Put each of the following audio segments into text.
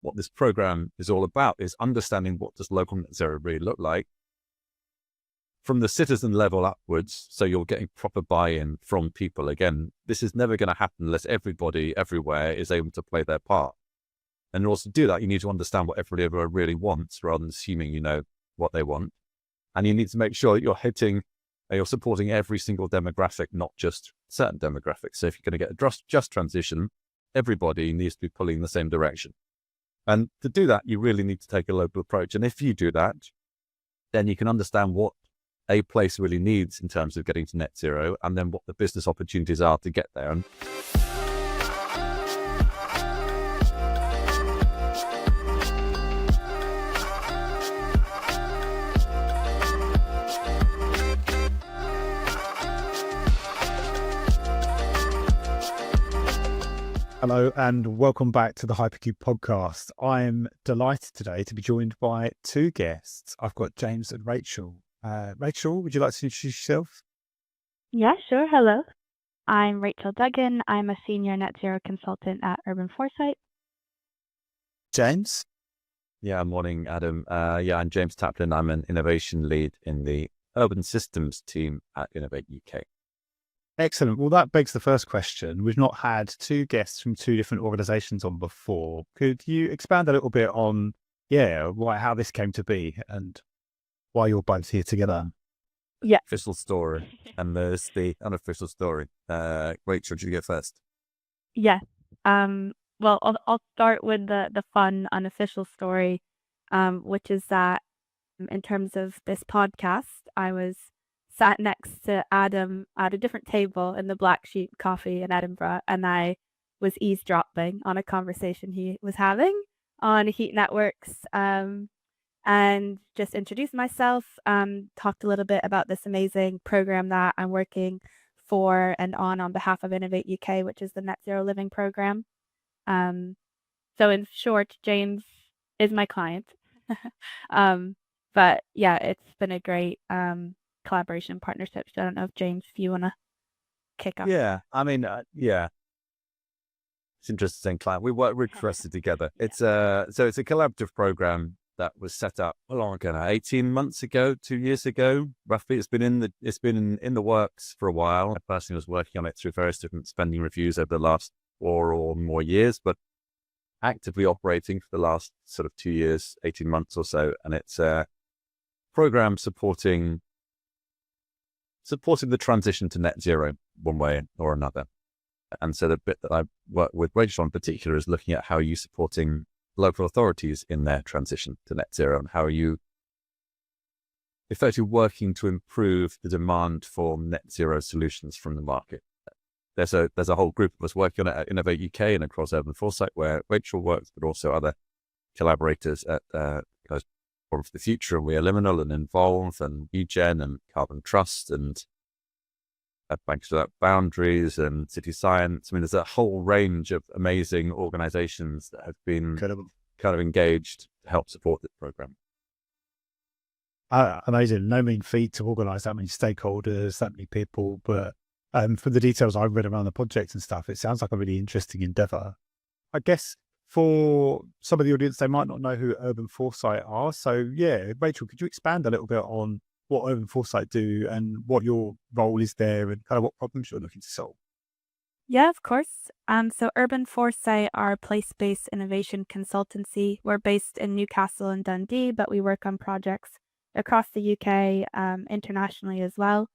what this program is all about is understanding what does local net zero really look like from the citizen level upwards. So you're getting proper buy-in from people. Again, this is never going to happen unless everybody everywhere is able to play their part. And in order to do that, you need to understand what everybody everywhere really wants rather than assuming you know what they want. And you need to make sure that you're supporting every single demographic, not just certain demographics. So if you're going to get a just transition, everybody needs to be pulling in the same direction. And to do that, you really need to take a local approach. And if you do that, then you can understand what a place really needs in terms of getting to net zero, and then what the business opportunities are to get there. And hello and welcome back to the Hypercube podcast. I'm delighted today to be joined by two guests. I've got James and Rachel. Rachel, would you like to introduce yourself? Yeah, sure. Hello. I'm Rachel Duggan. I'm a senior net zero consultant at Urban Foresight. James? yeah, morning, Adam. I'm James Taplin. I'm an innovation lead in the urban systems team at Innovate UK. Excellent. Well, that begs the first question. We've not had two guests from two different organizations on before. Could you expand a little bit on, how this came to be and why you're both here together? Yeah. Official story, and there's the unofficial story. Rachel, do you go first? Yeah. Well, I'll start with the fun unofficial story, which is that in terms of this podcast, I was sat next to Adam at a different table in the Black Sheep Coffee in Edinburgh, and I was eavesdropping on a conversation he was having on heat networks, and just introduced myself, talked a little bit about this amazing program that I'm working for and on behalf of Innovate UK, which is the Net Zero Living program. So in short, James is my client. But yeah, it's been a great collaboration partnership. So I don't know if James, if you want to kick off. Yeah, I mean, it's interesting. Client, we work really closely together. It's so it's a collaborative program that was set up how long ago now? 18 months ago, 2 years ago, roughly. It's been in the works for a while. I personally was working on it through various different spending reviews over the last 4 or more years, but actively operating for the last sort of 2 years, 18 months or so. And it's a program supporting the transition to net zero one way or another. And so the bit that I work with Rachel in particular is looking at how are you supporting local authorities in their transition to net zero, and how are you effectively working to improve the demand for net zero solutions from the market. There's a whole group of us working on it at Innovate UK and across Urban Foresight, where Rachel works, but also other collaborators at Forum for the Future, and We Are Liminal, and Involve, and UGen, and Carbon Trust, and Banks Without Boundaries, and City Science. I mean, there's a whole range of amazing organizations that have been kind of engaged to help support this program. Amazing. No mean feat to organise that many stakeholders, that many people, but for the details I've read around the project and stuff, it sounds like a really interesting endeavour. I guess for some of the audience, they might not know who Urban Foresight are. So yeah, Rachel, could you expand a little bit on what Urban Foresight do and what your role is there and kind of what problems you're looking to solve? Yeah, of course. So Urban Foresight are a place-based innovation consultancy. We're based in Newcastle and Dundee, but we work on projects across the UK, internationally as well.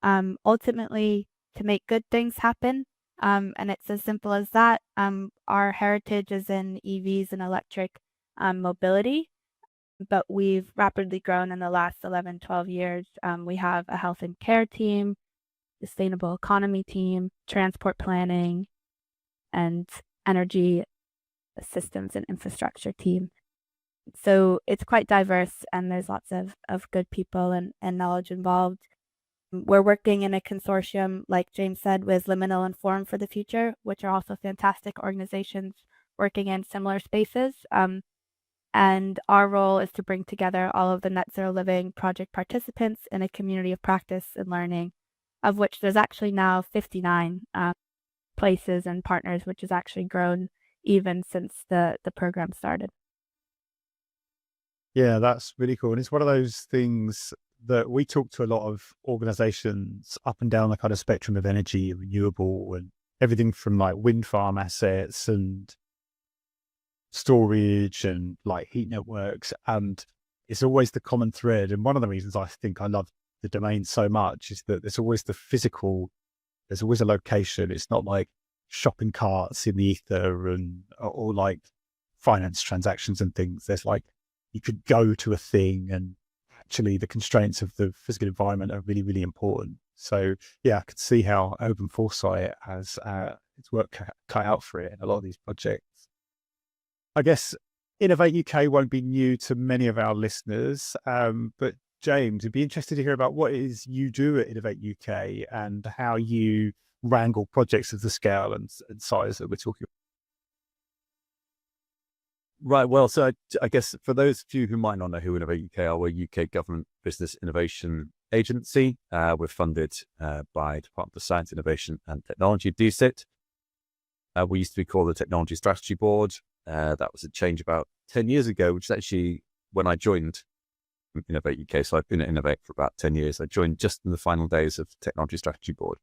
Ultimately, to make good things happen. And it's as simple as that. Our heritage is in EVs and electric mobility, but we've rapidly grown in the last 11, 12 years. We have a health and care team, sustainable economy team, transport planning, and energy systems and infrastructure team. So it's quite diverse, and there's lots of good people and knowledge involved. We're working in a consortium, like James said, with Liminal and Forum for the Future, which are also fantastic organizations working in similar spaces. And our role is to bring together all of the Net Zero Living project participants in a community of practice and learning, of which there's actually now 59 places and partners, which has actually grown even since the program started. Yeah, that's really cool. And it's one of those things that we talk to a lot of organizations up and down the kind of spectrum of energy, renewable, and everything from like wind farm assets and storage and like heat networks. And it's always the common thread. And one of the reasons I think I love the domain so much is that there's always the physical, there's always a location. It's not like shopping carts in the ether and or like finance transactions and things. There's like, you could go to a thing, and actually the constraints of the physical environment are really, really important. So yeah, I could see how Urban Foresight has its work cut out for it in a lot of these projects. I guess Innovate UK won't be new to many of our listeners, but James, I'd be interested to hear about what it is you do at Innovate UK and how you wrangle projects of the scale and size that we're talking about. Right. Well, so I guess for those of you who might not know who Innovate UK are, we're UK government business innovation agency. We're funded by Department of Science, Innovation and Technology, DSIT. We used to be called the Technology Strategy Board. That was a change about 10 years ago, which is actually when I joined Innovate UK. So I've been at Innovate for about 10 years. I joined just in the final days of the Technology Strategy Board.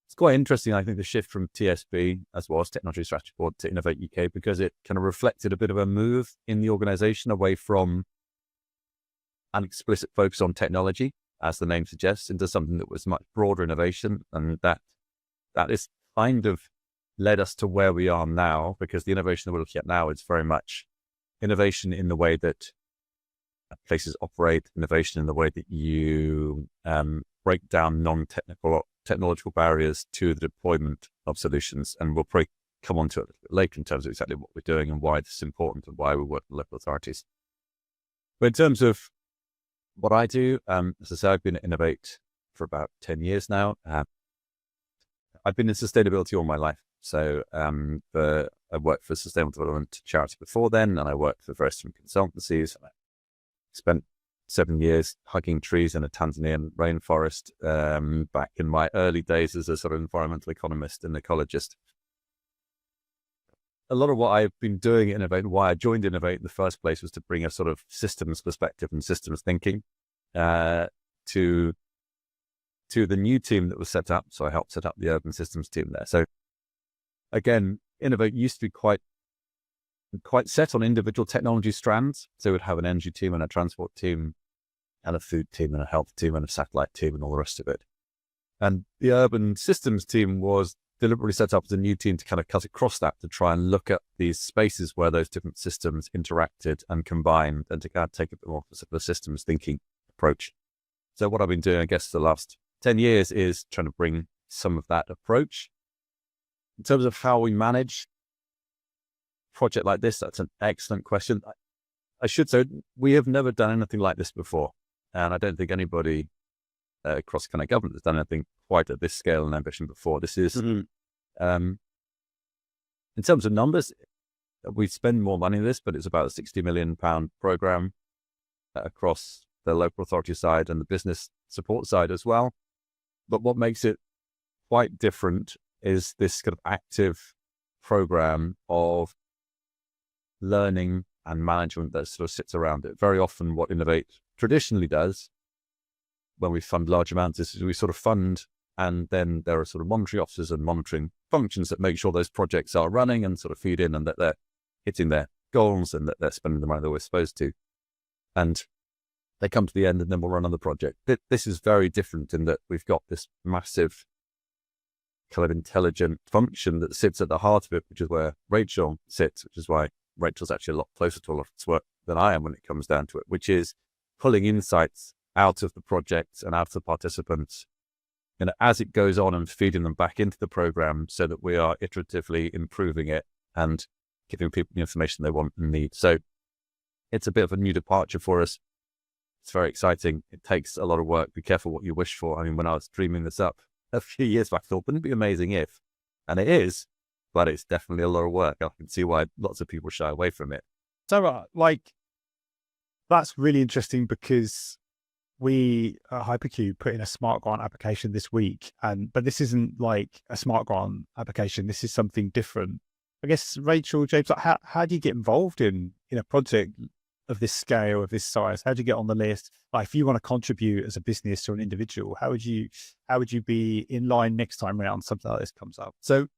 It's quite interesting, I think, the shift from TSB, as well as Technology Strategy Board, to Innovate UK, because it kind of reflected a bit of a move in the organization away from an explicit focus on technology, as the name suggests, into something that was much broader innovation. And that is kind of led us to where we are now, because the innovation that we're looking at now is very much innovation in the way that places operate, innovation in the way that you break down technological barriers to the deployment of solutions. And we'll probably come on to it a little bit later in terms of exactly what we're doing and why this is important and why we work with local authorities. But in terms of what I do, as I say, I've been at Innovate for about 10 years now. I've been in sustainability all my life. So I worked for Sustainable Development Charity before then, and I worked for various different consultancies. I spent 7 years hugging trees in a Tanzanian rainforest back in my early days as a sort of environmental economist and ecologist. A lot of what I've been doing at Innovate, why I joined Innovate in the first place, was to bring a sort of systems perspective and systems thinking to the new team that was set up. So I helped set up the urban systems team there. So again, Innovate used to be quite set on individual technology strands. So we'd have an energy team and a transport team and a food team and a health team and a satellite team and all the rest of it. And the urban systems team was deliberately set up as a new team to kind of cut across that, to try and look at these spaces where those different systems interacted and combined, and to kind of take a bit more of a systems thinking approach. So what I've been doing, I guess, the last 10 years is trying to bring some of that approach. In terms of how we manage a project like this, that's an excellent question. I should say we have never done anything like this before. And I don't think anybody across kind of government has done anything quite at this scale and ambition before. This is, in terms of numbers, we spend more money on this, but it's about a £60 million program across the local authority side and the business support side as well. But what makes it quite different is this kind of active program of learning and management that sort of sits around it. Very often what Innovate traditionally does when we fund large amounts is we sort of fund, and then there are sort of monitoring officers and monitoring functions that make sure those projects are running and sort of feed in, and that they're hitting their goals and that they're spending the money that we're supposed to. And they come to the end and then we'll run another project. This is very different in that we've got this massive kind of intelligent function that sits at the heart of it, which is where Rachel sits, which is why Rachel's actually a lot closer to a lot of its work than I am when it comes down to it, which is pulling insights out of the project and out of the participants, and as it goes on, and feeding them back into the program so that we are iteratively improving it and giving people the information they want and need. So it's a bit of a new departure for us. It's very exciting. It takes a lot of work. Be careful what you wish for. I mean, when I was dreaming this up a few years back, I thought, wouldn't it be amazing if? And it is, but it's definitely a lot of work. I can see why lots of people shy away from it. So, that's really interesting, because we at Hypercube put in a smart grant application this week, but this isn't like a smart grant application. This is something different. I guess, Rachel, James, like, how do you get involved in a project of this scale, of this size? How do you get on the list? Like, if you want to contribute as a business or an individual, how would you be in line next time around something like this comes up? So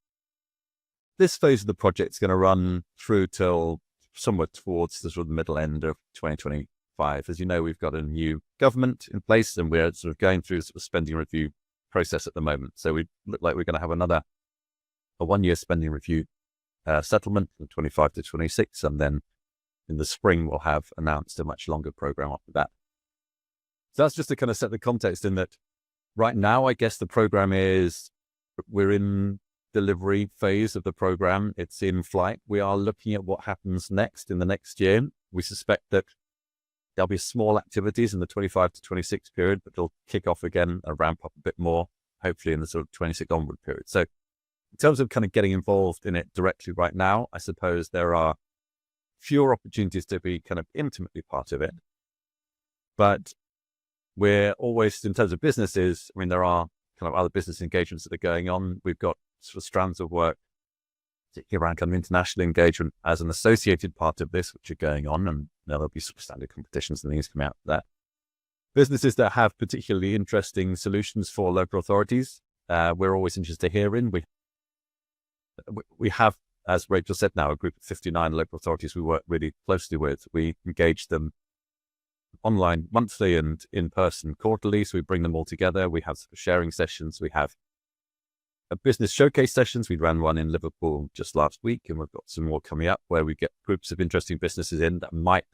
this phase of the project is going to run through till somewhere towards the sort of middle end of 2025. As you know, we've got a new government in place, and we're sort of going through sort of spending review process at the moment. So we look like we're going to have a 1-year spending review settlement from 25 to 26, and then in the spring we'll have announced a much longer program after that. So that's just to kind of set the context in that right now, I guess the program we're in delivery phase of the program. It's in flight. We are looking at what happens next in the next year. We suspect that there'll be small activities in the 25 to 26 period, but they'll kick off again and ramp up a bit more, hopefully in the sort of 26 onward period. So in terms of kind of getting involved in it directly right now, I suppose there are fewer opportunities to be kind of intimately part of it. But we're always, in terms of businesses, I mean, there are kind of other business engagements that are going on. We've got sort of strands of work, particularly around kind of international engagement as an associated part of this, which are going on, and there'll be sort of standard competitions and things coming out of that. Businesses that have particularly interesting solutions for local authorities, we're always interested to hear in. We have, as Rachel said now, a group of 59 local authorities we work really closely with. We engage them online monthly and in person quarterly, so we bring them all together. We have sharing sessions. We have a business showcase sessions. We ran one in Liverpool just last week, and we've got some more coming up where we get groups of interesting businesses in that might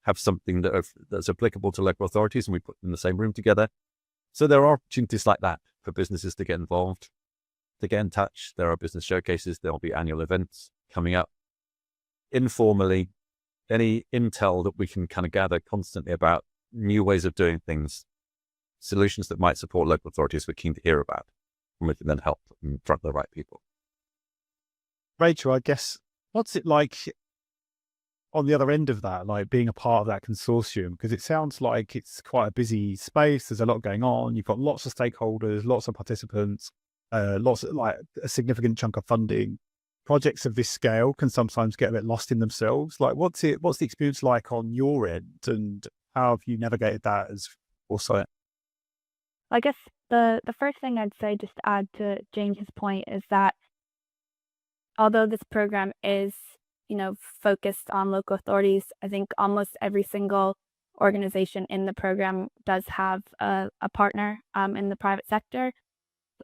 have something that's applicable to local authorities, and we put them in the same room together. So there are opportunities like that for businesses to get involved, to get in touch. There are business showcases. There'll be annual events coming up. Informally, any intel that we can kind of gather constantly about new ways of doing things, solutions that might support local authorities, we're keen to hear about, and we can then help in front of the right people. Rachel, I guess, what's it like on the other end of that, like being a part of that consortium? Because it sounds like it's quite a busy space. There's a lot going on. You've got lots of stakeholders, lots of participants, lots of, like, a significant chunk of funding. Projects of this scale can sometimes get a bit lost in themselves. Like, what's the experience like on your end, and how have you navigated that as Foresight? I guess the first thing I'd say, just to add to James's point, is that although this program is, focused on local authorities, I think almost every single organization in the program does have a partner in the private sector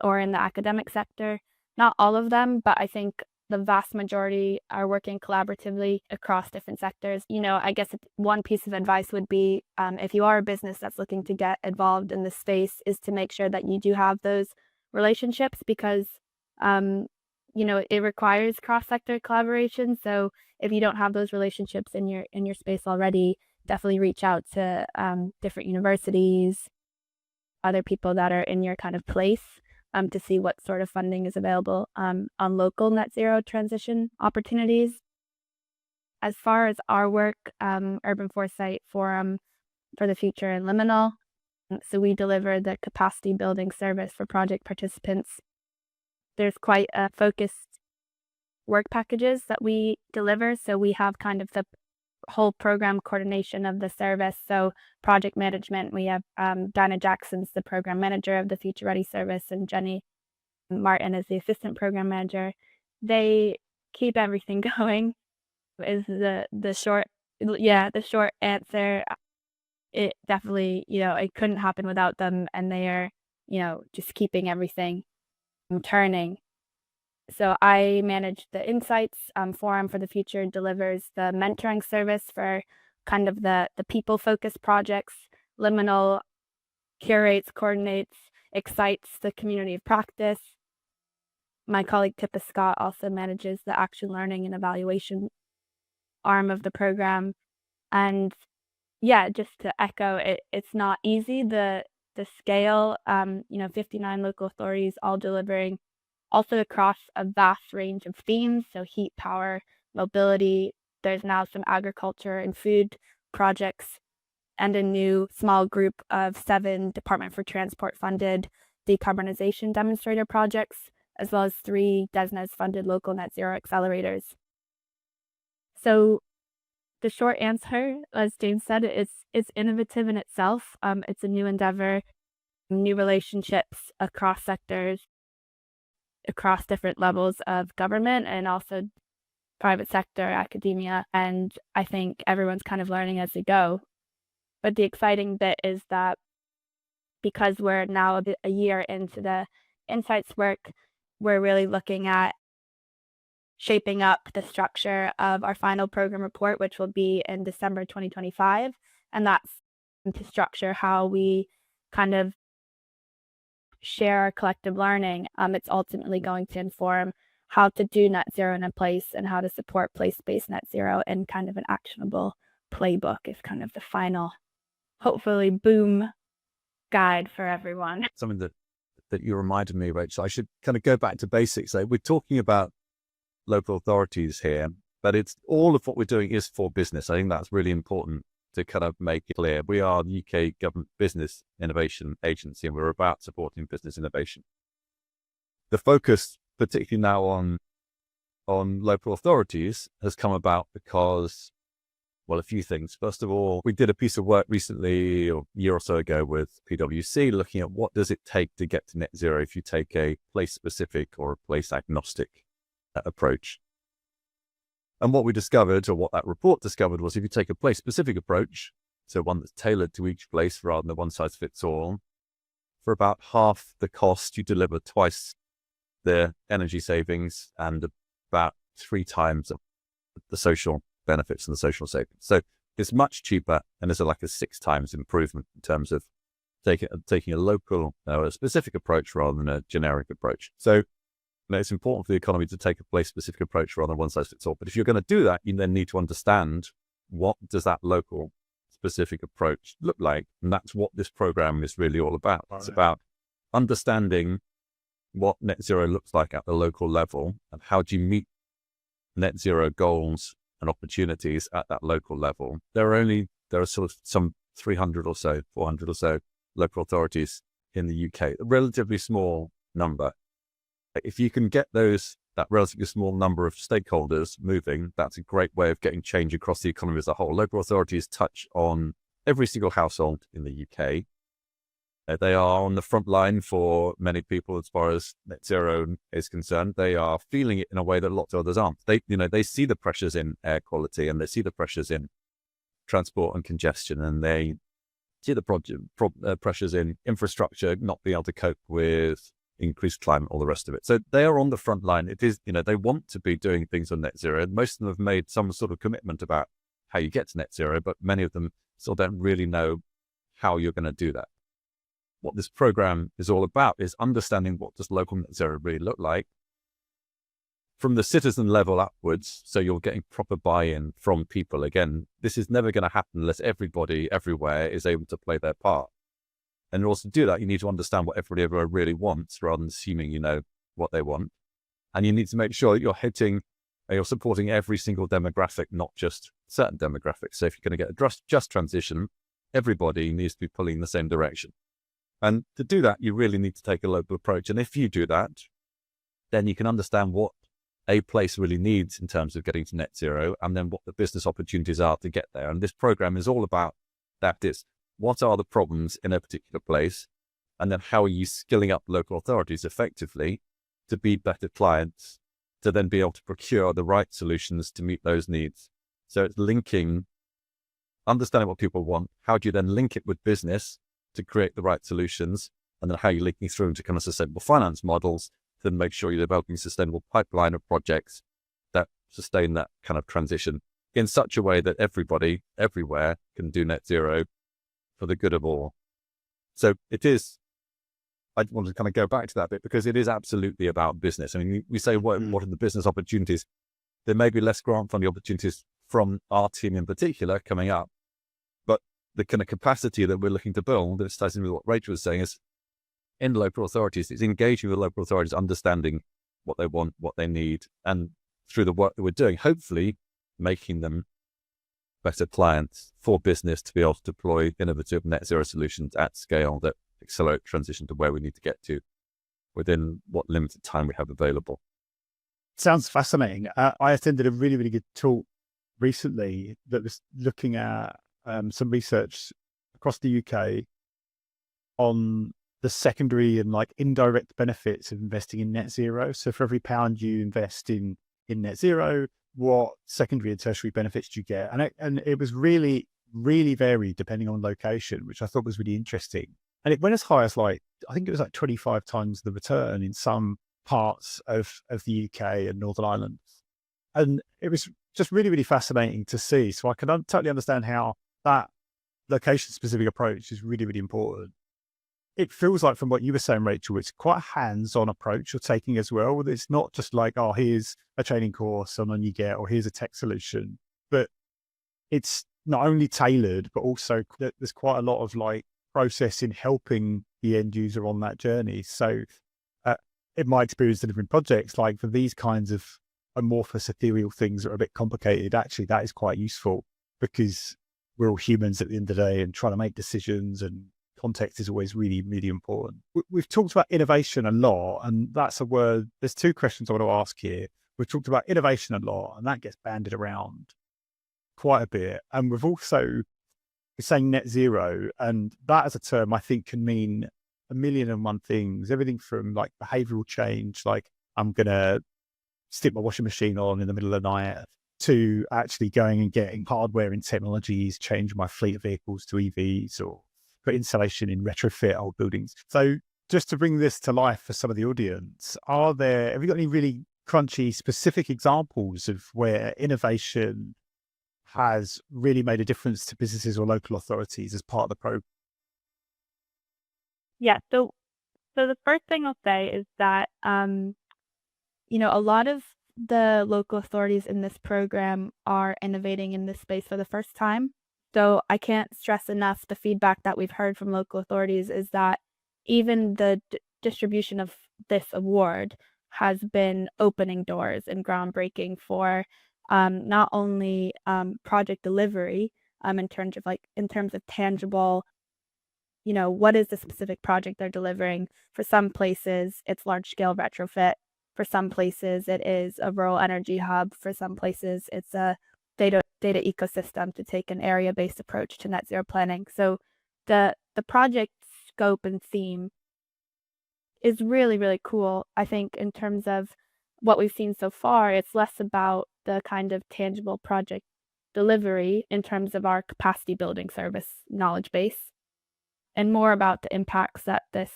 or in the academic sector. Not all of them, but I think the vast majority are working collaboratively across different sectors. I guess one piece of advice would be, if you are a business that's looking to get involved in this space, is to make sure that you do have those relationships, because it requires cross-sector collaboration. So if you don't have those relationships in your space already, definitely reach out to different universities, other people that are in your kind of place, to see what sort of funding is available on local net zero transition opportunities. As far as our work, Urban Foresight Forum for the Future and Liminal, so we deliver the capacity building service for project participants. There's quite a focused work packages that we deliver. So we have kind of the whole program coordination of the service. So project management, we have Dinah Jackson's the program manager of the Future Ready service, and Jenny Martin is the assistant program manager. They keep everything going is the short answer. It definitely, it couldn't happen without them, and they are, just keeping everything turning. So I manage the Insights Forum for the Future, delivers the mentoring service for kind of the people-focused projects. Liminal curates, coordinates, excites the community of practice. My colleague Tippa Scott also manages the action learning and evaluation arm of the program. And yeah, just to echo, it's not easy. The scale, 59 local authorities all delivering also across a vast range of themes. So heat, power, mobility. There's now some agriculture and food projects, and a new small group of 7 Department for Transport funded decarbonization demonstrator projects as well as 3 DESNZ-funded local net zero accelerators. So the short answer, as James said, it's innovative in itself. It's a new endeavor, new relationships across sectors, across different levels of government, and also private sector, academia, and I think everyone's kind of learning as they go. But the exciting bit is that because we're now a year into the insights work, we're really looking at shaping up the structure of our final program report, which will be in December 2025. And that's to structure how we kind of share our collective learning. It's ultimately going to inform how to do net zero in a place and how to support place-based net zero in kind of an actionable playbook is kind of the final, hopefully, boom guide for everyone. Something that you reminded me, Rachel, I should kind of go back to basics. So we're talking about local authorities here, but it's all of what we're doing is for business. I think that's really important to kind of make it clear. We are the UK Government Business Innovation Agency, and we're about supporting business innovation. The focus, particularly now on local authorities, has come about because, well, a few things. First of all, we did a piece of work recently, or a year or so ago, with PwC, looking at what does it take to get to net zero if you take a place-specific or a place-agnostic approach. And what we discovered, or what that report discovered, was if you take a place-specific approach, so one that's tailored to each place rather than a one-size-fits-all, for about half the cost, you deliver twice the energy savings and about 3 times the social benefits and the social savings. So it's much cheaper, and there's like a 6 times improvement in terms of taking a local, a specific approach rather than a generic approach. So it's important for the economy to take a place-specific approach rather than one-size-fits-all. But if you're going to do that, you then need to understand what does that local specific approach look like. And that's what this program is really all about. Right. It's about understanding what net zero looks like at the local level and how do you meet net zero goals and opportunities at that local level. There are sort of some 300 or so, 400 or so local authorities in the UK, a relatively small number. If you can get that relatively small number of stakeholders moving, that's a great way of getting change across the economy as a whole. Local authorities touch on every single household in the UK. They are on the front line for many people as far as net zero is concerned. They are feeling it in a way that lots of others aren't. They see the pressures in air quality, and they see the pressures in transport and congestion, and they see the pressures in infrastructure not being able to cope with increased climate, all the rest of it. So they are on the front line. It is, they want to be doing things on net zero. Most of them have made some sort of commitment about how you get to net zero, but many of them still don't really know how you're going to do that. What this program is all about is understanding what does local net zero really look like from the citizen level upwards. So you're getting proper buy-in from people. Again, this is never going to happen unless everybody everywhere is able to play their part. And in order to do that, you need to understand what everybody everywhere really wants rather than assuming you know what they want. And you need to make sure that you're supporting every single demographic, not just certain demographics. So if you're going to get a just transition, everybody needs to be pulling in the same direction. And to do that, you really need to take a local approach. And if you do that, then you can understand what a place really needs in terms of getting to net zero, and then what the business opportunities are to get there. And this program is all about that. Is what are the problems in a particular place? And then how are you skilling up local authorities effectively to be better clients, to then be able to procure the right solutions to meet those needs? So it's linking, understanding what people want. How do you then link it with business to create the right solutions? And then how you're linking through into kind of sustainable finance models to make sure you're developing a sustainable pipeline of projects that sustain that kind of transition in such a way that everybody everywhere can do net zero for the good of all. So it is, I want to kind of go back to that bit because it is absolutely about business. I mean, we say, what are the business opportunities? There may be less grant funding opportunities from our team in particular coming up, but the kind of capacity that we're looking to build, this ties in with what Rachel was saying, is in local authorities, it's engaging with local authorities, understanding what they want, what they need, and through the work that we're doing, hopefully making them better clients for business to be able to deploy innovative net zero solutions at scale that accelerate transition to where we need to get to. within what limited time we have available. Sounds fascinating. I attended a really, really good talk recently that was looking at some research across the UK on the secondary and like indirect benefits of investing in net zero. So for every pound you invest in net zero, what secondary and tertiary benefits do you get? And it was really, really varied depending on location, which I thought was really interesting. And it went as high as like, I think it was like 25 times the return in some parts of the UK and Northern Ireland. And it was just really, really fascinating to see. So I can totally understand how that location-specific approach is really, really important. It feels like from what you were saying, Rachel, it's quite a hands-on approach you're taking as well. It's not just like, oh, here's a training course and then you get, or here's a tech solution, but it's not only tailored, but also there's quite a lot of like process in helping the end user on that journey. So in my experience delivering projects, like for these kinds of amorphous ethereal things that are a bit complicated, actually that is quite useful because we're all humans at the end of the day and trying to make decisions, and context is always really, really important. We've talked about innovation a lot, and that's a word. There's two questions I want to ask here. We've talked about innovation a lot, and that gets bandied around quite a bit. And we've also saying net zero, and that as a term, I think can mean a million and one things, everything from like behavioral change, like I'm going to stick my washing machine on in the middle of the night, to actually going and getting hardware and technologies, change my fleet of vehicles to EVs, or put insulation in retrofit old buildings. So just to bring this to life for some of the audience, have you got any really crunchy specific examples of where innovation has really made a difference to businesses or local authorities as part of the program? Yeah. So the first thing I'll say is that, a lot of the local authorities in this program are innovating in this space for the first time. So I can't stress enough the feedback that we've heard from local authorities is that even the distribution of this award has been opening doors and groundbreaking for not only project delivery in terms of tangible, what is the specific project they're delivering. For some places, it's large scale retrofit. For some places, it is a rural energy hub. For some places, it's a data ecosystem to take an area-based approach to net zero planning. So the project scope and theme is really, really cool. I think in terms of what we've seen so far, it's less about the kind of tangible project delivery in terms of our capacity building service knowledge base, and more about the impacts that this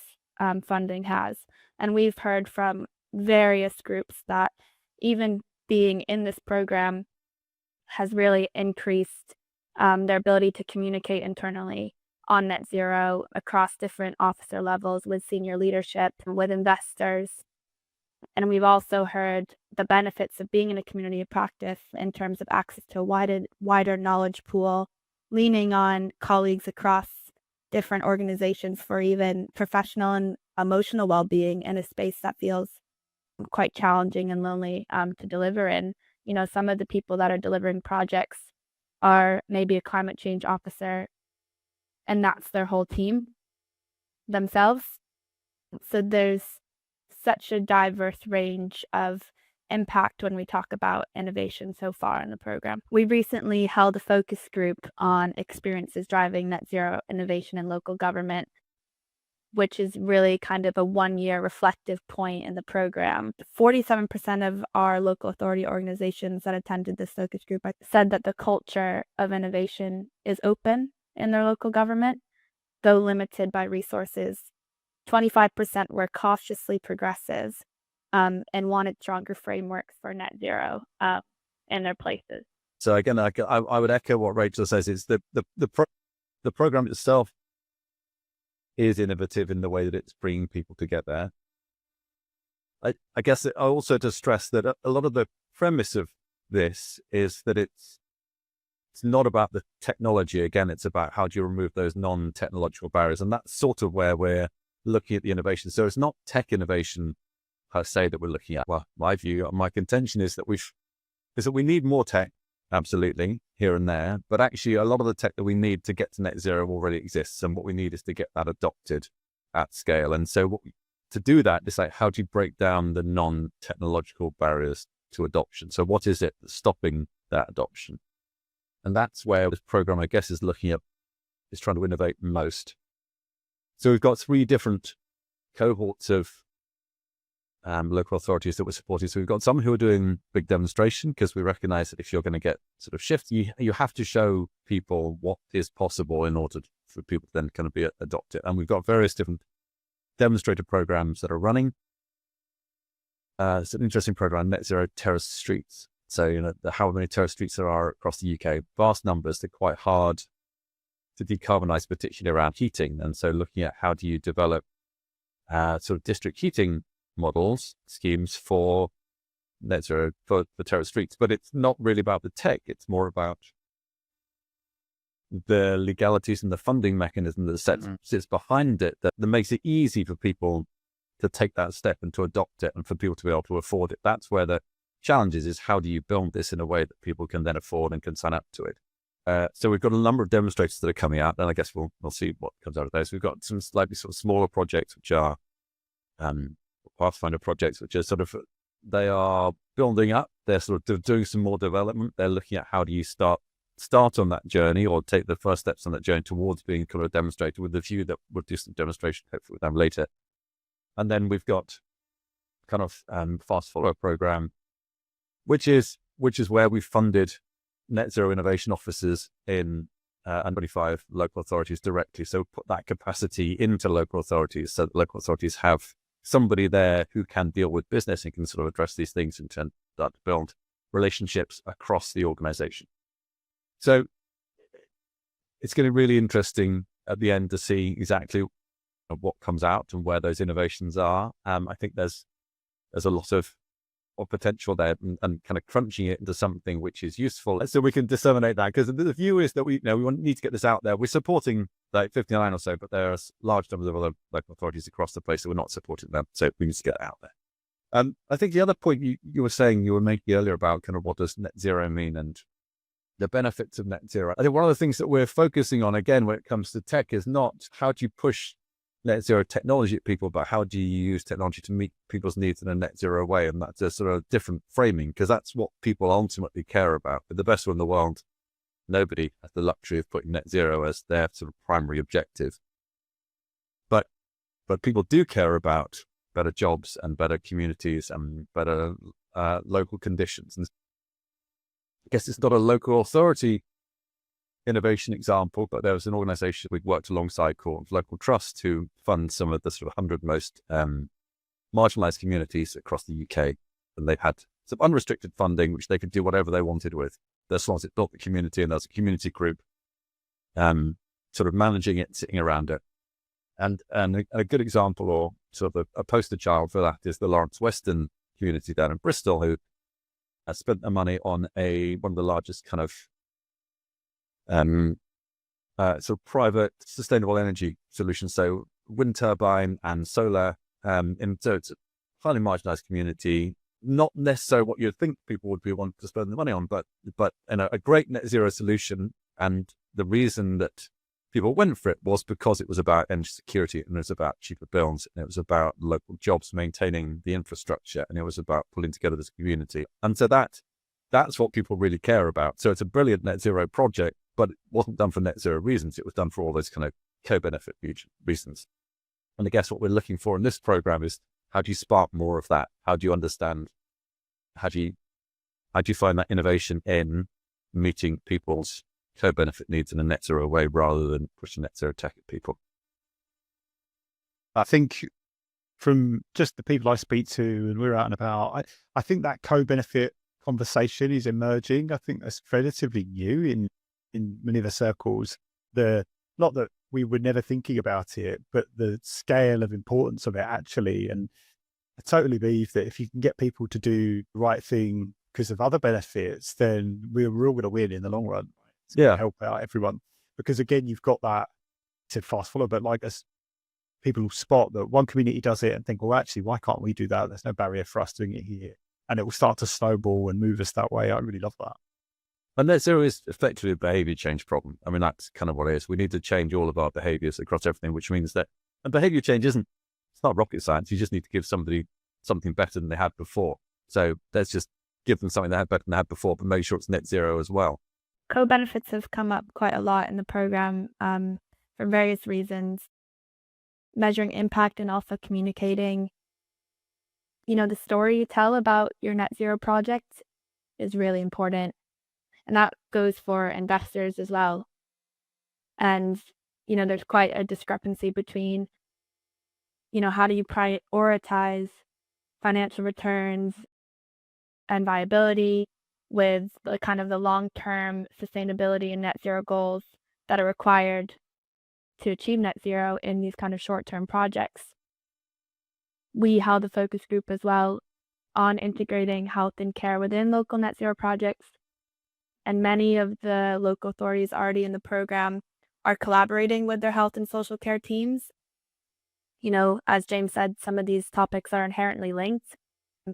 funding has. And we've heard from various groups that even being in this program has really increased their ability to communicate internally on net zero across different officer levels with senior leadership, with investors. And we've also heard the benefits of being in a community of practice in terms of access to a wider knowledge pool, leaning on colleagues across different organizations for even professional and emotional well-being in a space that feels quite challenging and lonely to deliver in. Some of the people that are delivering projects are maybe a climate change officer, and that's their whole team themselves. So there's such a diverse range of impact when we talk about innovation so far in the program. We recently held a focus group on experiences driving net zero innovation in local government, which is really kind of a 1-year reflective point in the program. 47% of our local authority organizations that attended this focus group said that the culture of innovation is open in their local government, though limited by resources. 25% were cautiously progressive and wanted stronger frameworks for net zero in their places. So again, I would echo what Rachel says. It's the program itself is innovative in the way that it's bringing people to get there. I guess also to stress that a lot of the premise of this is that it's not about the technology. Again, it's about how do you remove those non-technological barriers. And that's sort of where we're looking at the innovation. So it's not tech innovation per se that we're looking at. Well, my contention is that we need more tech, absolutely, here and there. But actually, a lot of the tech that we need to get to net zero already exists. And what we need is to get that adopted at scale. And so to do that, it's like, how do you break down the non-technological barriers to adoption? So what is it that's stopping that adoption? And that's where this program, I guess, is trying to innovate most. So we've got 3 different cohorts of local authorities that we're supporting. So we've got some who are doing big demonstration, because we recognize that if you're going to get sort of shift, you have to show people what is possible in order for people to then kind of adopt it. And we've got various different demonstrator programs that are running. It's an interesting program, Net Zero Terrace Streets. So, how many terrace streets there are across the UK, vast numbers. They're quite hard to decarbonize, particularly around heating. And so looking at how do you develop sort of district heating schemes for net zero for terrace streets. But it's not really about the tech. It's more about the legalities and the funding mechanism that sits behind it that makes it easy for people to take that step and to adopt it, and for people to be able to afford it. That's where the challenge is how do you build this in a way that people can then afford and can sign up to it. So we've got a number of demonstrators that are coming out, and I guess we'll see what comes out of those. We've got some slightly sort of smaller projects, which are Pathfinder projects, which are they are building up. They're sort of doing some more development. They're looking at how do you start on that journey, or take the first steps on that journey towards being kind of a demonstrator, with the view that we'll do some demonstration hopefully with them later. And then we've got kind of fast follower program, which is where we've funded net zero innovation offices in 25 local authorities directly. So put that capacity into local authorities, so that local authorities have somebody there who can deal with business and can sort of address these things and start to build relationships across the organization. So it's going to be really interesting at the end to see exactly what comes out and where those innovations are. I think there's a lot of potential there, and kind of crunching it into something which is useful, so we can disseminate that. Because the view is that we need to get this out there. We're supporting like 59 or so, but there are large numbers of other local authorities across the place that we're not supporting them. So we need to get it out there. I think the other point you were making earlier about kind of what does net zero mean and the benefits of net zero. I think one of the things that we're focusing on, again, when it comes to tech, is not how do you push net zero technology at people, but how do you use technology to meet people's needs in a net zero way? And that's a sort of different framing, because that's what people ultimately care about. But the best one in the world, nobody has the luxury of putting net zero as their sort of primary objective. But people do care about better jobs and better communities and better local conditions. And I guess it's not a local authority innovation example, but there was an organization we'd worked alongside called Local Trust, who fund some of the sort of 100 most marginalized communities across the UK. And they had some unrestricted funding, which they could do whatever they wanted with, as long as it built the community, and there's a community group sort of managing it, sitting around it. And a good example, or sort of a poster child for that, is the Lawrence Weston community down in Bristol, who has spent their money on one of the largest kind of sort of private sustainable energy solutions. So wind turbine and solar, so it's a highly marginalized community, not necessarily what you'd think people would be wanting to spend the money on, but a great net zero solution. And the reason that people went for it was because it was about energy security, and it was about cheaper bills, and it was about local jobs, maintaining the infrastructure, and it was about pulling together this community. And so that's what people really care about. So it's a brilliant net zero project, but it wasn't done for net zero reasons. It was done for all those kind of co-benefit reasons. And I guess what we're looking for in this program is, how do you spark more of that? How do you understand? How do you find that innovation in meeting people's co-benefit needs in a net zero way, rather than pushing net zero tech at people? I think from just the people I speak to, and we're out and about, I think that co-benefit conversation is emerging. I think that's relatively new in many of the circles. Not that we were never thinking about it, but the scale of importance of it actually. And I totally believe that if you can get people to do the right thing because of other benefits, then we're all going to win in the long run. It's going to help out everyone. Because again, you've got that to fast follow, but like as people spot that one community does it and think, well, actually, why can't we do that? There's no barrier for us doing it here. And it will start to snowball and move us that way. I really love that. And net zero is effectively a behavior change problem. I mean, that's kind of what it is. We need to change all of our behaviors across everything, which means that, and behavior change isn't It's not rocket science. You just need to give somebody something better than they had before. So let's just give them something they had better than they had before, but make sure it's net zero as well. Co-benefits have come up quite a lot in the program for various reasons. Measuring impact and also communicating, the story you tell about your net zero project is really important. And that goes for investors as well. And, there's quite a discrepancy between, how do you prioritize financial returns and viability with the kind of the long-term sustainability and net zero goals that are required to achieve net zero in these kind of short-term projects. We held a focus group as well on integrating health and care within local net zero projects. And many of the local authorities already in the program are collaborating with their health and social care teams. As James said, some of these topics are inherently linked.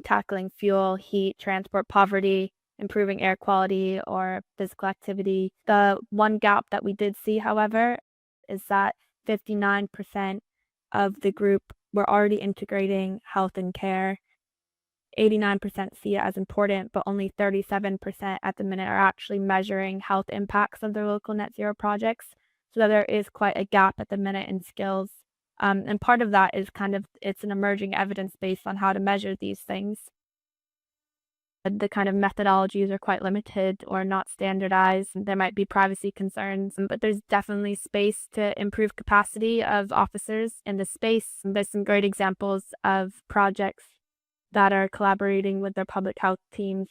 Tackling fuel, heat, transport poverty, improving air quality or physical activity. The one gap that we did see, however, is that 59% of the group were already integrating health and care. 89% see it as important, but only 37% at the minute are actually measuring health impacts of their local net zero projects. So there is quite a gap at the minute in skills. And part of that is it's an emerging evidence base on how to measure these things. The kind of methodologies are quite limited or not standardized. There might be privacy concerns, but there's definitely space to improve capacity of officers in the space. There's some great examples of projects that are collaborating with their public health teams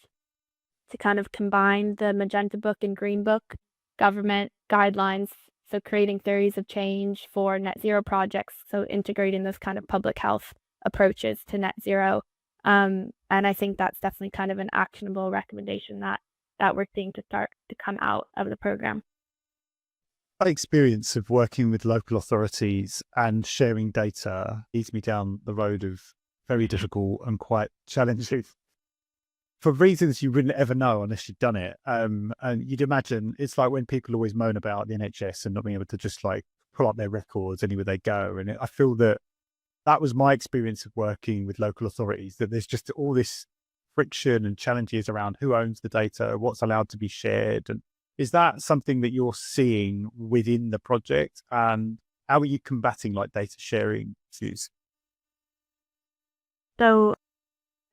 to kind of combine the Magenta Book and Green Book government guidelines. So creating theories of change for net zero projects. So integrating those kind of public health approaches to net zero. And I think that's definitely kind of an actionable recommendation that we're seeing to start to come out of the program. My experience of working with local authorities and sharing data leads me down the road of very difficult and quite challenging, for reasons you wouldn't ever know unless you'd done it. And you'd imagine it's like when people always moan about the NHS and not being able to just like pull up their records anywhere they go. And I feel that was my experience of working with local authorities, that there's just all this friction and challenges around who owns the data, what's allowed to be shared. And is that something that you're seeing within the project? And how are you combating like data sharing issues? So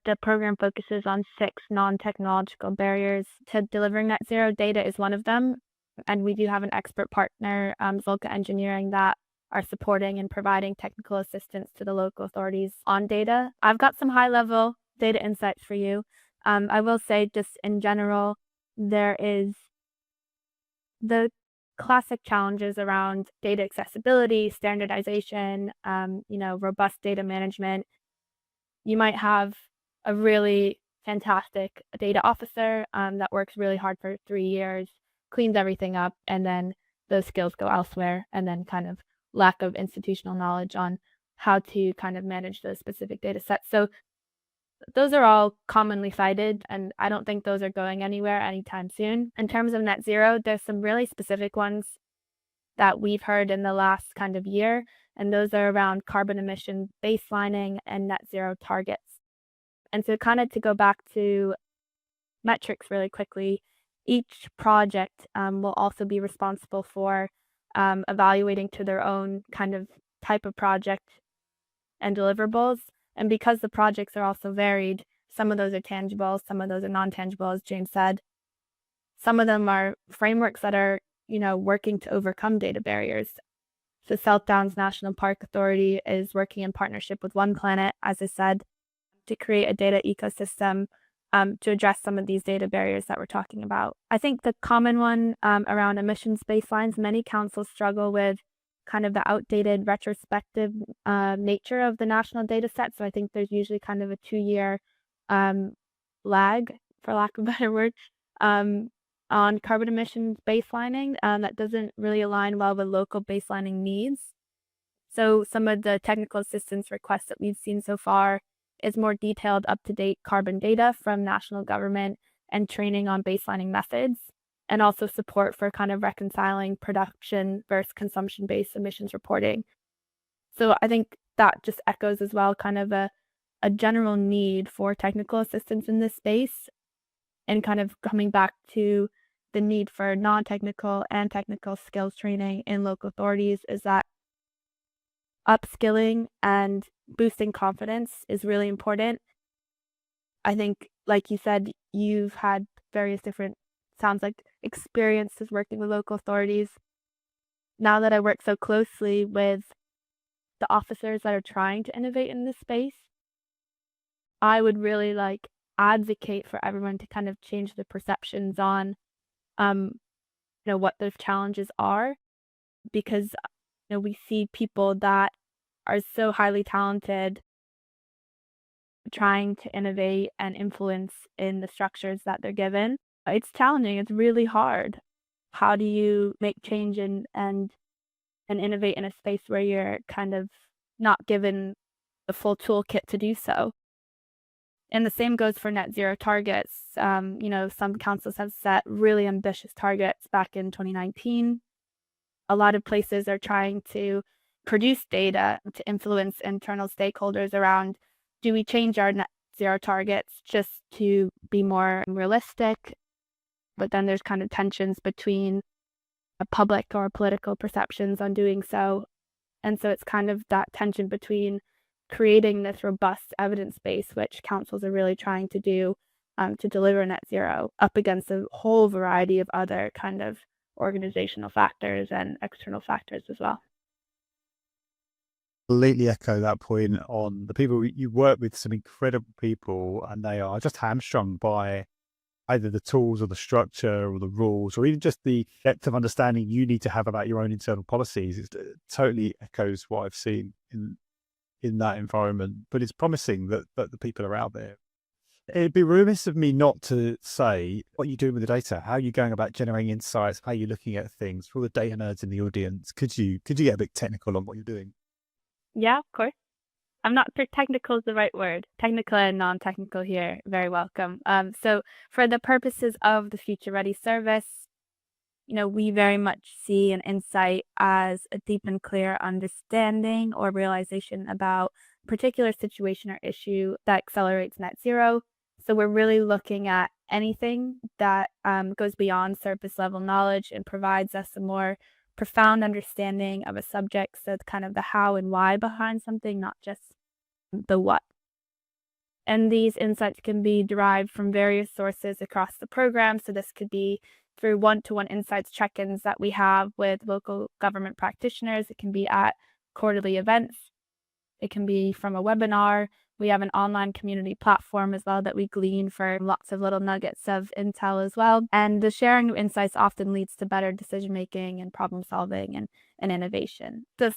the program focuses on 6 non-technological barriers to delivering net zero. Data is one of them. And we do have an expert partner, Sroka Engineering, that are supporting and providing technical assistance to the local authorities on data. I've got some high-level data insights for you. I will say just in general, there is the classic challenges around data accessibility, standardization, robust data management. You might have a really fantastic data officer that works really hard for 3 years, cleans everything up, and then those skills go elsewhere, and then kind of lack of institutional knowledge on how to kind of manage those specific data sets. So those are all commonly cited, and I don't think those are going anywhere anytime soon. In terms of net zero, there's some really specific ones that we've heard in the last kind of year, and those are around carbon emission baselining and net zero targets. And so kind of to go back to metrics really quickly, each project will also be responsible for evaluating to their own kind of type of project and deliverables. And because the projects are also varied, some of those are tangible, some of those are non-tangible, as James said. Some of them are frameworks that are, working to overcome data barriers. So South Downs National Park Authority is working in partnership with One Planet, as I said, to create a data ecosystem to address some of these data barriers that we're talking about. I think the common one around emissions baselines, many councils struggle with kind of the outdated retrospective nature of the national data set. So I think there's usually kind of a 2-year lag, for lack of a better word, on carbon emissions baselining that doesn't really align well with local baselining needs. So some of the technical assistance requests that we've seen so far is more detailed, up-to-date carbon data from national government and training on baselining methods, and also support for kind of reconciling production versus consumption-based emissions reporting. So I think that just echoes as well kind of a general need for technical assistance in this space, and kind of coming back to the need for non-technical and technical skills training in local authorities is that upskilling and boosting confidence is really important. I think, like you said, you've had various different, sounds like, experiences working with local authorities. Now that I work so closely with the officers that are trying to innovate in this space, I would really advocate for everyone to kind of change the perceptions on, what those challenges are, because we see people that are so highly talented trying to innovate and influence in the structures that they're given. It's challenging. It's really hard. How do you make change and innovate in a space where you're kind of not given the full toolkit to do so? And the same goes for net zero targets. Some councils have set really ambitious targets back in 2019. A lot of places are trying to produce data to influence internal stakeholders around, do we change our net zero targets just to be more realistic? But then there's kind of tensions between a public or political perceptions on doing so. And so it's kind of that tension between creating this robust evidence base, which councils are really trying to do to deliver net zero, up against a whole variety of other kind of organizational factors and external factors as well. Completely echo that point on the people you work with, some incredible people, and they are just hamstrung by either the tools or the structure or the rules, or even just the depth of understanding you need to have about your own internal policies. It totally echoes what I've seen in that environment, but it's promising that the people are out there. It'd be remiss of me not to say what you're doing with the data, how you're going about generating insights, how you're looking at things. For all the data nerds in the audience, could you get a bit technical on what you're doing? Yeah, of course. I'm not sure technical is the right word. Technical and non-technical here, very welcome. So for the purposes of the Future Ready service, we very much see an insight as a deep and clear understanding or realization about a particular situation or issue that accelerates net zero. So we're really looking at anything that goes beyond surface level knowledge and provides us a more profound understanding of a subject. So it's kind of the how and why behind something, not just the what. And these insights can be derived from various sources across the program. So this could be through one-to-one insights check-ins that we have with local government practitioners. It can be at quarterly events. It can be from a webinar. We have an online community platform as well that we glean for lots of little nuggets of intel as well. And the sharing of insights often leads to better decision-making and problem-solving and innovation. So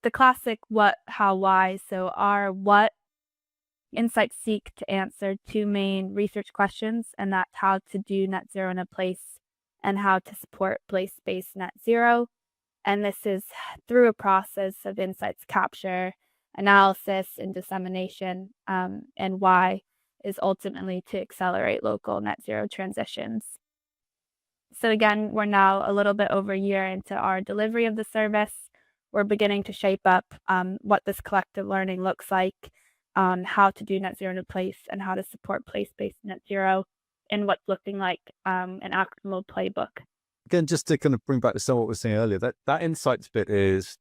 the classic what, how, why. So our what insights seek to answer two main research questions, and that's how to do net zero in a place and how to support place-based net zero. And this is through a process of insights capture, analysis, and dissemination, and why is ultimately to accelerate local net zero transitions. So again, we're now a little bit over a year into our delivery of the service. We're beginning to shape up what this collective learning looks like, how to do net zero in a place, and how to support place-based net zero in what's looking like an actionable playbook. Again, just to kind of bring back to some of what we were saying earlier, that insights bit is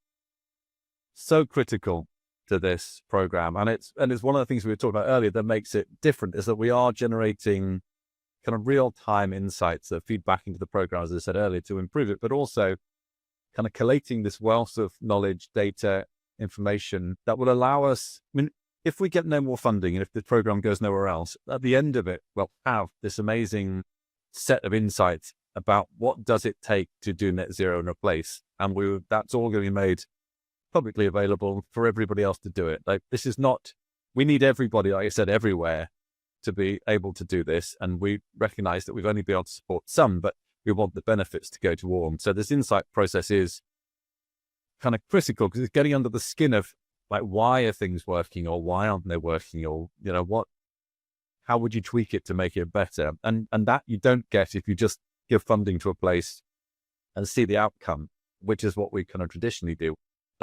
so critical to this program, and it's one of the things we were talking about earlier that makes it different, is that we are generating kind of real-time insights that feed back into the program, as I said earlier, to improve it, but also kind of collating this wealth of knowledge, data, information that will allow us, if we get no more funding and if the program goes nowhere else, at the end of it, we'll have this amazing set of insights about what does it take to do net zero in a place. And that's all going to be made publicly available for everybody else to do it. This is not, we need everybody, like I said, everywhere to be able to do this. And we recognize that we've only been able to support some, but we want the benefits to go to all. So this insight process is kind of critical because it's getting under the skin of why are things working, or why aren't they working, or how would you tweak it to make it better? And that you don't get if you just give funding to a place and see the outcome, which is what we kind of traditionally do.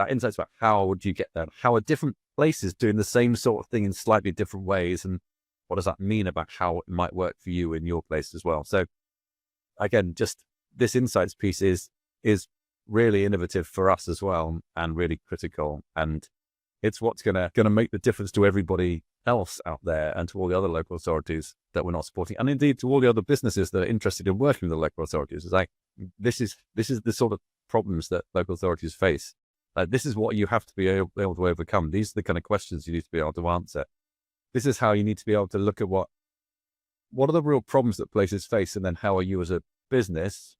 that insights about how would you get there? How are different places doing the same sort of thing in slightly different ways? And what does that mean about how it might work for you in your place as well? So again, just this insights piece is really innovative for us as well, and really critical. And it's what's gonna make the difference to everybody else out there, and to all the other local authorities that we're not supporting, and indeed to all the other businesses that are interested in working with the local authorities. It's like, this is the sort of problems that local authorities face. This is what you have to be able to overcome. These are the kind of questions you need to be able to answer. This is how you need to be able to look at what are the real problems that places face, and then how are you as a business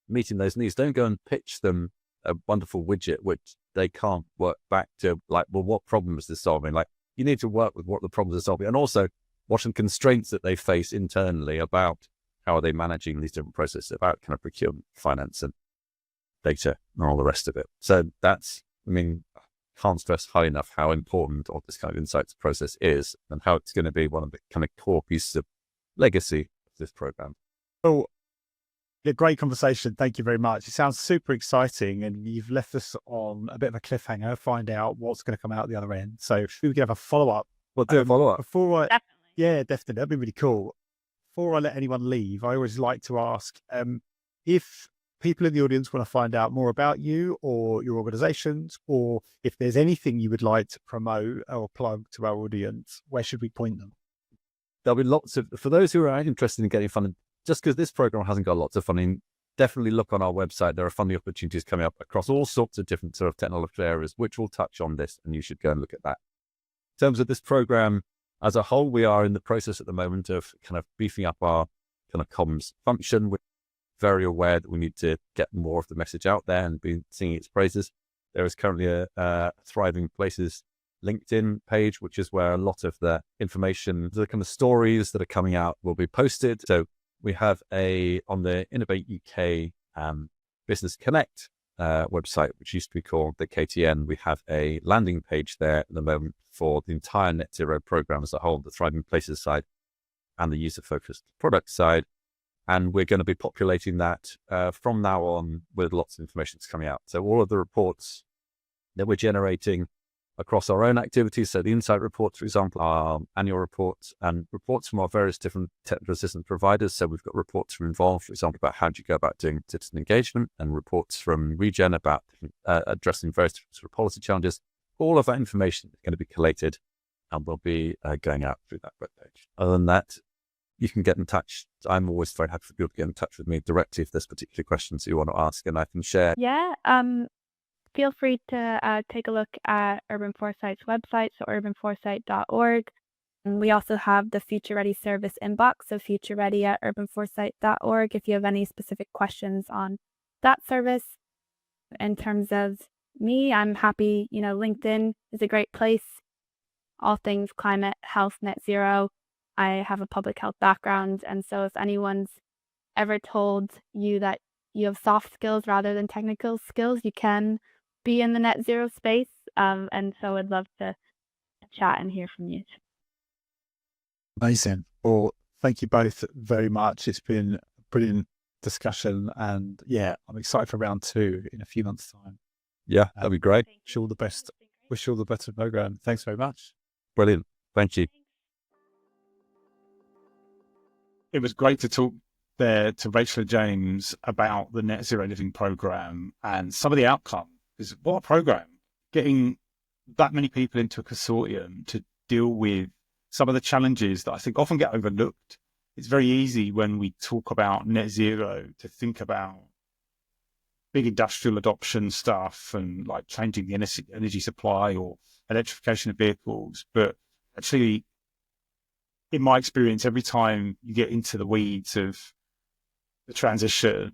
meeting those needs? Don't go and pitch them a wonderful widget which they can't work back to, like, well, what problem is this solving? Like, you need to work with what the problems are solving, and also what are the constraints that they face internally about how are they managing these different processes, about kind of procurement, finance, and data, and all the rest of it. So that's, can't stress high enough how important all this kind of insights process is, and how it's going to be one of the kind of core pieces of legacy of this program. Well, a great conversation. Thank you very much. It sounds super exciting, and you've left us on a bit of a cliffhanger. Find out what's going to come out the other end. So we can have a follow-up. We'll do a follow-up. Definitely. Yeah, definitely. That'd be really cool. Before I let anyone leave, I always like to ask if people in the audience want to find out more about you or your organizations, or if there's anything you would like to promote or plug to our audience, where should we point them? There'll be lots of, for those who are interested in getting funded, just because this program hasn't got lots of funding, definitely look on our website. There are funding opportunities coming up across all sorts of different sort of technological areas, which will touch on this, and you should go and look at that. In terms of this program as a whole, we are in the process at the moment of kind of beefing up our kind of comms function. We're very aware that we need to get more of the message out there and be singing its praises. There is currently a Thriving Places LinkedIn page, which is where a lot of the information, the kind of stories that are coming out, will be posted. So we have on the Innovate UK Business Connect website, which used to be called the KTN, we have a landing page there at the moment for the entire net zero program as a whole, the Thriving Places side and the user-focused product side. And we're going to be populating that from now on with lots of information that's coming out. So all of the reports that we're generating across our own activities, so the insight reports, for example, our annual reports, and reports from our various different technical assistance providers. So we've got reports from Involve, for example, about how do you go about doing citizen engagement, and reports from Regen about addressing various different sort of policy challenges. All of that information is going to be collated and will be going out through that webpage. Other than that, you can get in touch. I'm always very happy for people to get in touch with me directly if there's particular questions you want to ask, and I can share. Yeah. Feel free to take a look at Urban Foresight's website, so urbanforesight.org. And we also have the Future Ready service inbox, so futureready@urbanforesight.org if you have any specific questions on that service. In terms of me, I'm happy, LinkedIn is a great place. All things climate, health, net zero. I have a public health background, and so if anyone's ever told you that you have soft skills rather than technical skills, you can be in the net zero space. And so I'd love to chat and hear from you. Amazing. Well, thank you both very much. It's been a brilliant discussion, and yeah, I'm excited for round 2 in a few months' time. Yeah, that'd be great. Wish you all the best. Wish you all the best of the program. Thanks very much. Brilliant. Thank you. It was great to talk there to Rachel and James about the Net Zero Living program and some of the outcomes. Because what a program, getting that many people into a consortium to deal with some of the challenges that I think often get overlooked. It's very easy when we talk about net zero to think about big industrial adoption stuff and like changing the energy supply or electrification of vehicles. But actually, in my experience, every time you get into the weeds of the transition,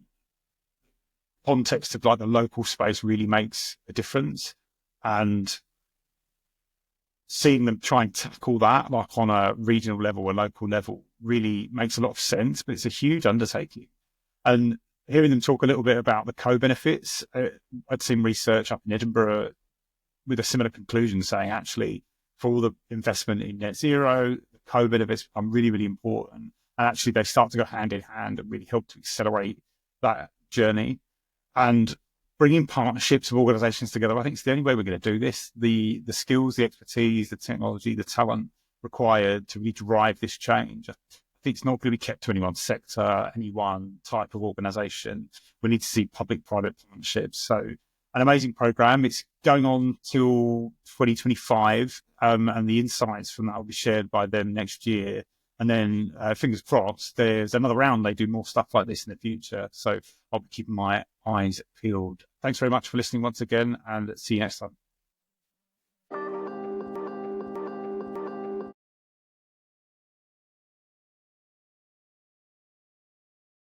context of like the local space really makes a difference. And seeing them try and tackle that like on a regional level or local level really makes a lot of sense, but it's a huge undertaking. And hearing them talk a little bit about the co-benefits, I'd seen research up in Edinburgh with a similar conclusion saying actually for all the investment in net zero, the co-benefits become really, really important. And actually they start to go hand in hand and really help to accelerate that journey. And bringing partnerships of organizations together. I think it's the only way we're going to do this. The skills, the expertise, the technology, the talent required to really drive this change. I think it's not going to be kept to any one sector, any one type of organization. We need to see public-private partnerships. So an amazing program. It's going on till 2025, and the insights from that will be shared by them next year. And then, fingers crossed, there's another round. They do more stuff like this in the future. So I'll be keeping my eyes peeled. Thanks very much for listening once again, and see you next time.